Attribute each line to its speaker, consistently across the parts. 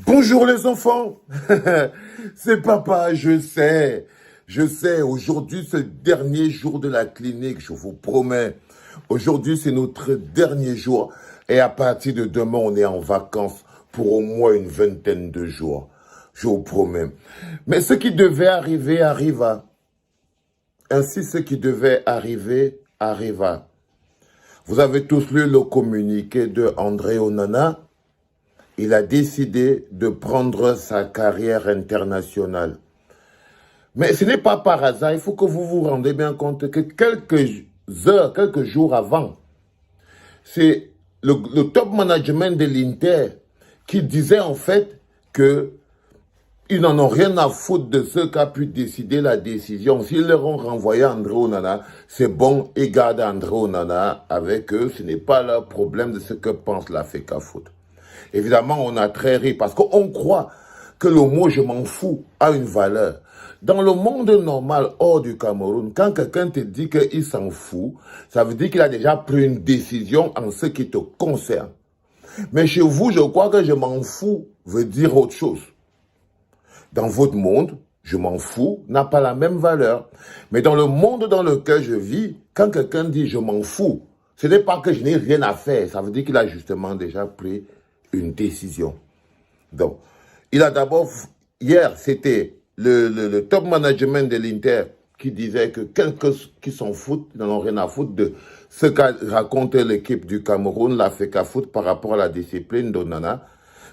Speaker 1: Bonjour les enfants, c'est papa, je sais, aujourd'hui c'est le dernier jour de la clinique, je vous promets. Aujourd'hui c'est notre dernier jour et à partir de demain on est en vacances pour au moins une vingtaine de jours, je vous promets. Mais ce qui devait arriver arriva, ainsi ce qui devait arriver arriva. Vous avez tous lu le communiqué de André Onana. Il a décidé de prendre sa carrière internationale. Mais ce n'est pas par hasard, il faut que vous vous rendez bien compte que quelques heures, quelques jours avant, c'est le top management de l'Inter qui disait en fait que ils n'en ont rien à foutre de ceux qui a pu décider la décision. S'ils leur ont renvoyé André Onana, c'est bon, ils gardent André Onana avec eux. Ce n'est pas leur problème de ce que pense la FECAFOOT. Évidemment, on a très ri parce qu'on croit que le mot « je m'en fous » a une valeur. Dans le monde normal, hors du Cameroun, quand quelqu'un te dit qu'il s'en fout, ça veut dire qu'il a déjà pris une décision en ce qui te concerne. Mais chez vous, je crois que « je m'en fous » veut dire autre chose. Dans votre monde, je m'en fous n'a pas la même valeur. Mais dans le monde dans lequel je vis, quand quelqu'un dit je m'en fous, ce n'est pas que je n'ai rien à faire. Ça veut dire qu'il a justement déjà pris une décision. Donc, il a d'abord, hier, c'était le top management de l'Inter qui disait que quelqu'un qui s'en foutent, ils n'en ont rien à foutre de ce qu'a raconté l'équipe du Cameroun, la FECAFOOT, par rapport à la discipline d'Onana.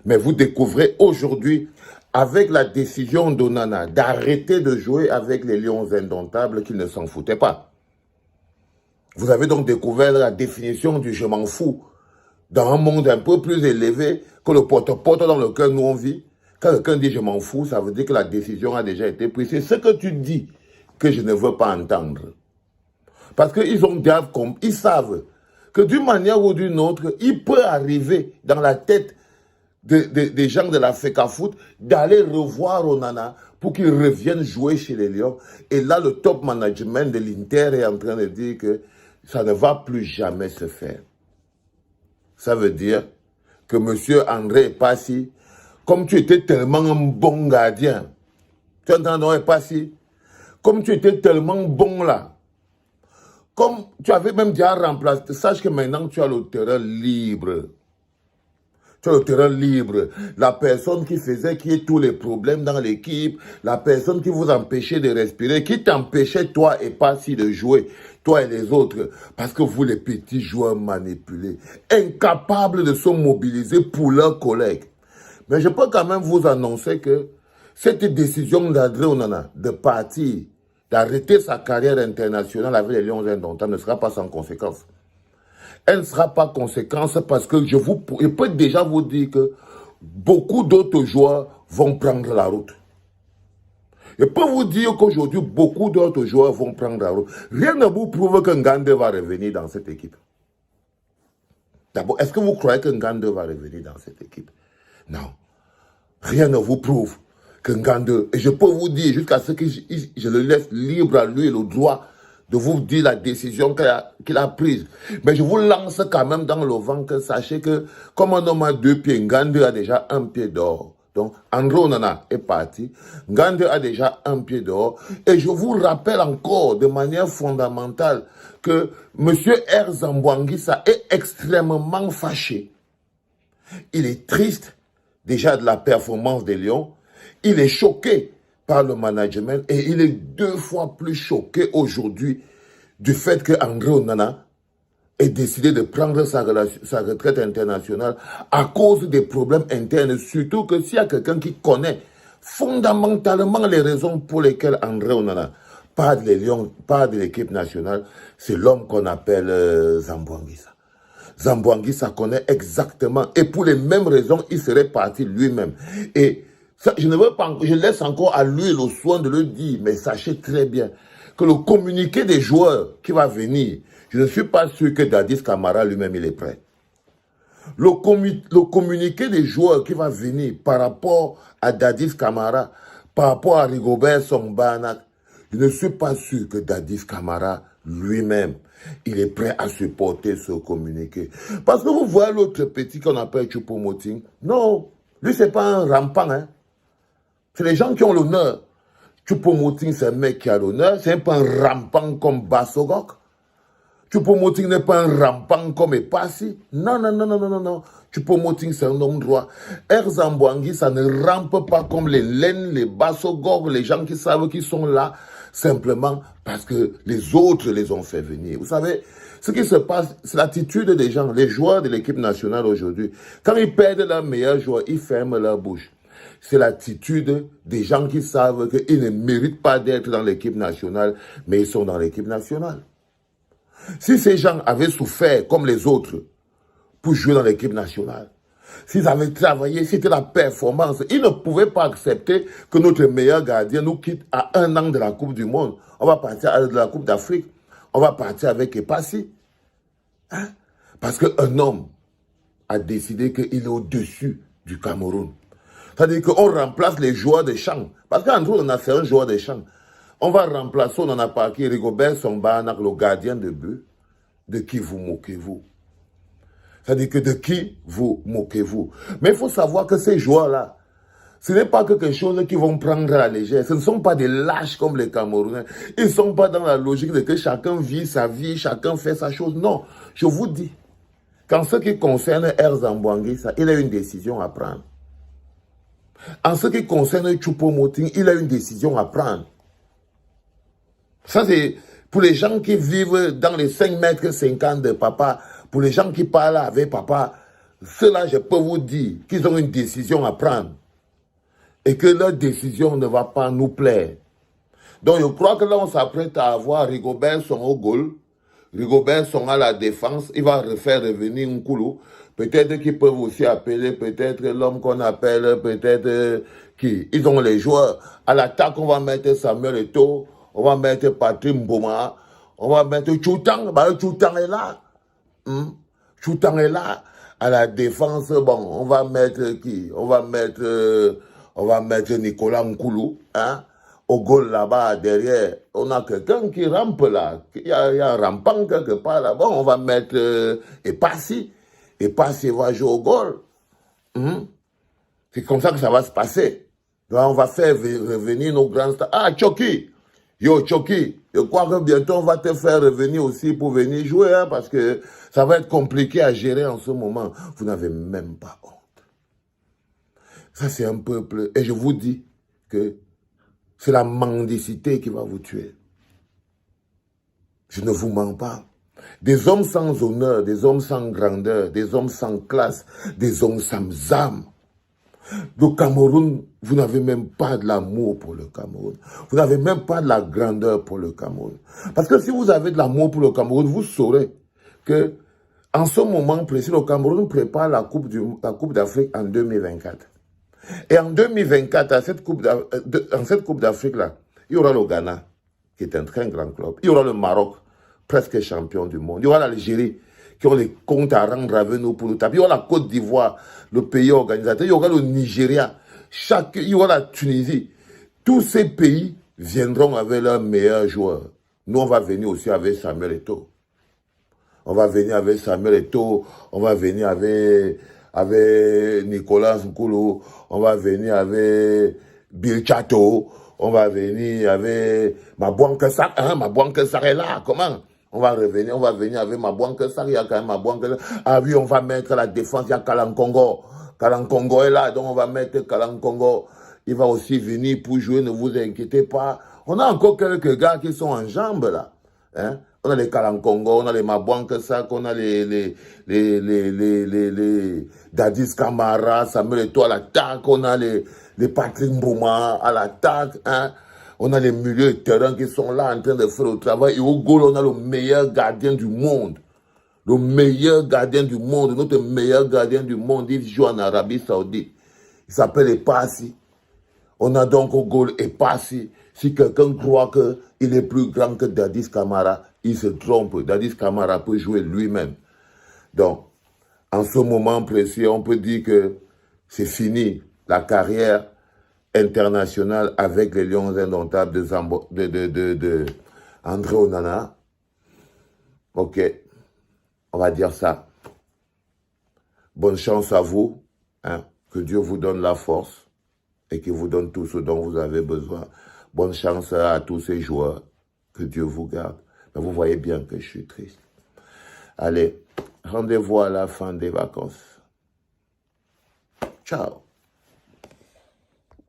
Speaker 1: Mais vous découvrez aujourd'hui, avec la décision d'Onana d'arrêter de jouer avec les Lions indomptables, qu'il ne s'en foutait pas. Vous avez donc découvert la définition du « je m'en fous » dans un monde un peu plus élevé que le porte-porte dans lequel nous on vit. Quand quelqu'un dit « je m'en fous », ça veut dire que la décision a déjà été prise. C'est ce que tu dis que je ne veux pas entendre. Parce qu'ils ils savent que d'une manière ou d'une autre, il peut arriver dans la tête des gens de la FECAFOOT d'aller revoir Onana pour qu'il revienne jouer chez les Lions. Et là, le top management de l'Inter est en train de dire que ça ne va plus jamais se faire. Ça veut dire que M. André Passy, comme tu étais tellement un bon gardien, tu entends, Passy, comme tu étais tellement bon là, comme tu avais même déjà remplacé, sache que maintenant tu as le terrain libre. Tu as le terrain libre. La personne qui ait tous les problèmes dans l'équipe, la personne qui vous empêchait de respirer, qui t'empêchait toi et Passy de jouer, toi et les autres, parce que vous les petits joueurs manipulés, incapables de se mobiliser pour leurs collègues. Mais je peux quand même vous annoncer que cette décision d'André Onana de partir, d'arrêter sa carrière internationale avec les Lions indomptables ne sera pas sans conséquence. Elle ne sera pas conséquence parce que je peux déjà vous dire que beaucoup d'autres joueurs vont prendre la route. Je peux vous dire qu'aujourd'hui, beaucoup d'autres joueurs vont prendre la route. Rien ne vous prouve que Ngande va revenir dans cette équipe. D'abord, est-ce que vous croyez que Ngande va revenir dans cette équipe? Non. Rien ne vous prouve que Ngande... Et je peux vous dire, jusqu'à ce que je le laisse libre à lui le droit de vous dire la décision qu'il a prise. Mais je vous lance quand même dans le vent que sachez que comme un homme à deux pieds, Ngande a déjà un pied dehors. Donc, André Onana est parti. Ngande a déjà un pied dehors. Et je vous rappelle encore de manière fondamentale que M. R. Zambouanguissa est extrêmement fâché. Il est triste déjà de la performance des Lions. Il est choqué par le management et il est 2 fois plus choqué aujourd'hui du fait que André Onana ait décidé de prendre sa retraite internationale à cause des problèmes internes, surtout que s'il y a quelqu'un qui connaît fondamentalement les raisons pour lesquelles André Onana part des Lions, part de l'équipe nationale, c'est l'homme qu'on appelle Zambouanguissa. Zambouanguissa connaît exactement et pour les mêmes raisons, il serait parti lui-même. Et ça, je laisse encore à lui le soin de le dire, mais sachez très bien que le communiqué des joueurs qui va venir, je ne suis pas sûr que Dadis Camara lui-même il est prêt. Le communiqué des joueurs qui va venir par rapport à Dadis Camara, par rapport à Rigobert Song-Banak, je ne suis pas sûr que Dadis Camara lui-même, il est prêt à supporter ce communiqué. Parce que vous voyez l'autre petit qu'on appelle Choupo-Moting, non. Lui, c'est pas un rampant, hein. C'est les gens qui ont l'honneur. Choupo-Moting, c'est un mec qui a l'honneur. C'est pas un rampant comme Bassogok. Choupo-Moting n'est pas un rampant comme Epassi. Non, non, non, non, non, non, non. Choupo-Moting, c'est un homme droit. Erzambouangui, ça ne rampe pas comme les laines, les Bassogok, les gens qui savent qu'ils sont là, simplement parce que les autres les ont fait venir. Vous savez, ce qui se passe, c'est l'attitude des gens, les joueurs de l'équipe nationale aujourd'hui. Quand ils perdent leur meilleur joueur, ils ferment leur bouche. C'est l'attitude des gens qui savent qu'ils ne méritent pas d'être dans l'équipe nationale, mais ils sont dans l'équipe nationale. Si ces gens avaient souffert comme les autres pour jouer dans l'équipe nationale, s'ils avaient travaillé, c'était la performance, ils ne pouvaient pas accepter que notre meilleur gardien nous quitte à 1 an de la Coupe du Monde. On va partir de la Coupe d'Afrique. On va partir avec Epassi. Hein? Parce qu'un homme a décidé qu'il est au-dessus du Cameroun. C'est-à-dire qu'on remplace les joueurs de champ. Parce qu'en gros, on a fait un joueur de champ. On va remplacer, on en a parqué Rigobert Songba, le gardien de but. De qui vous moquez-vous? C'est-à-dire que de qui vous moquez-vous? Mais il faut savoir que ces joueurs-là, ce n'est pas quelque chose qu'ils vont prendre à la légère. Ce ne sont pas des lâches comme les Camerounais. Ils ne sont pas dans la logique de que chacun vit sa vie, chacun fait sa chose. Non, je vous dis, qu'en ce qui concerne Erzambouangui, il a une décision à prendre. En ce qui concerne Choupo-Moting, il a une décision à prendre. Ça, c'est pour les gens qui vivent dans les 5 mètres 50 de papa, pour les gens qui parlent avec papa, ceux-là, je peux vous dire qu'ils ont une décision à prendre. Et que leur décision ne va pas nous plaire. Donc, je crois que là, on s'apprête à avoir Rigobert son au goal. Rigobert sont à la défense. Il va faire revenir Nkoulou. Peut-être qu'ils peuvent aussi appeler, peut-être l'homme qu'on appelle, peut-être qui. Ils ont les joueurs. À l'attaque, on va mettre Samuel Eto'o. On va mettre Patrick Mboma. On va mettre Choutang. Bah, Choutang est là. Choutang est là. À la défense, bon, on va mettre qui? On va mettre Nicolas Nkoulou. Hein? Au goal là-bas, derrière, on a quelqu'un qui rampe là. Il y a un rampant quelque part là-bas. On va mettre Epassi. Epassi va jouer au goal. C'est comme ça que ça va se passer. Donc, on va faire revenir nos grands stars. Ah, Choki. Yo, Choki. Je crois que bientôt, on va te faire revenir aussi pour venir jouer, hein, parce que ça va être compliqué à gérer en ce moment. Vous n'avez même pas honte. Ça, c'est un peuple. Et je vous dis que c'est la mendicité qui va vous tuer. Je ne vous mens pas. Des hommes sans honneur, des hommes sans grandeur, des hommes sans classe, des hommes sans âme. Le Cameroun, vous n'avez même pas de l'amour pour le Cameroun. Vous n'avez même pas de la grandeur pour le Cameroun. Parce que si vous avez de l'amour pour le Cameroun, vous saurez que en ce moment précis, le Cameroun prépare la Coupe d'Afrique en 2024. Et en 2024, en cette Coupe d'Afrique-là, il y aura le Ghana, qui est un très grand club. Il y aura le Maroc, presque champion du monde. Il y aura l'Algérie, qui ont les comptes à rendre avec nous pour nous taper. Il y aura la Côte d'Ivoire, le pays organisateur. Il y aura le Nigeria. Il y aura la Tunisie. Tous ces pays viendront avec leurs meilleurs joueurs. Nous, on va venir aussi avec Samuel Eto'o. On va venir avec Samuel Eto'o. On va venir avec Nicolas Nkoulou, on va venir avec Bill Chateau, on va venir avec Mabouanke Sarr, hein, Mabouanke Sarr est là, comment? On va venir avec Mabouanke Sarr, il y a quand même Mabouanke Sarr. Ah oui, on va mettre la défense, il y a Kalankongo. Kalankongo est là, donc on va mettre Kalankongo. Il va aussi venir pour jouer, ne vous inquiétez pas. On a encore quelques gars qui sont en jambes là, hein. On a les Kalankongo, on a les Mabouanke Sarr, on a les Dadis Camara, Samuel Eto'o à l'attaque, on a les Patrick Mboma à l'attaque, hein. On a les milieux de terrain qui sont là en train de faire le travail. Et au goal, on a le meilleur gardien du monde. Le meilleur gardien du monde, notre meilleur gardien du monde, il joue en Arabie Saoudite. Il s'appelle Epassi. On a donc au goal Epassi. Si quelqu'un croit qu'il est plus grand que Dadis Camara, il se trompe. Dadis Camara peut jouer lui-même. Donc, en ce moment précis, on peut dire que c'est fini la carrière internationale avec les Lions indomptables de André Onana. Ok, on va dire ça. Bonne chance à vous. Hein. Que Dieu vous donne la force et qu'il vous donne tout ce dont vous avez besoin. Bonne chance à tous ces joueurs. Que Dieu vous garde. Mais vous voyez bien que je suis triste. Allez, rendez-vous à la fin des vacances. Ciao.